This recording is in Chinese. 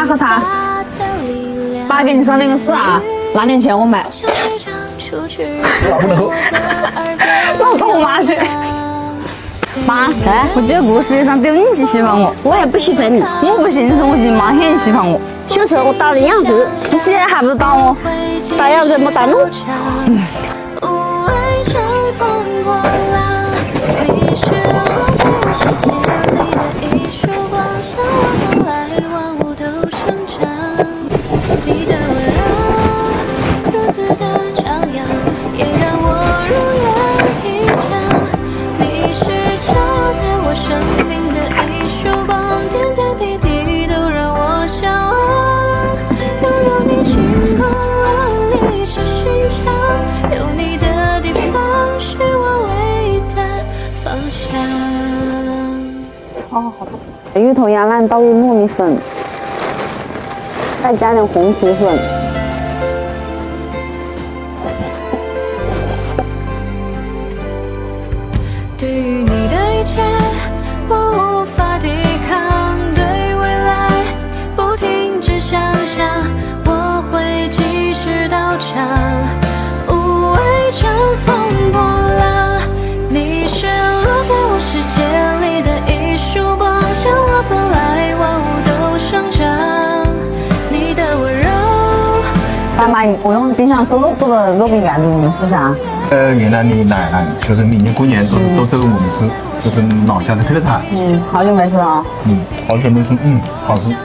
茶喝茶。爸给你烧点个屎啊，拿点钱我买。老不能喝。那我跟我妈去。妈，我记得故事上只有你最喜欢我，我也不喜欢你。我不信是我记妈很喜欢我。小时候我打了样子，你现在还不是打我？打样子没打侬。哦，好的。芋头鸭蛋倒入糯米粉，再加点红薯粉。对于你的一切，我无法抵抗。对未来不停止想象，我会继续到场。无畏乘风破浪，你是落在我世界里的一束光，像我本来万物都生长。你的温柔。爸妈，我用冰箱收做的肉饼圆子，你们试下。原来你奶奶就是明年过年做这个我们吃，就是老家的特产。好久没吃了啊。好久没吃，好吃。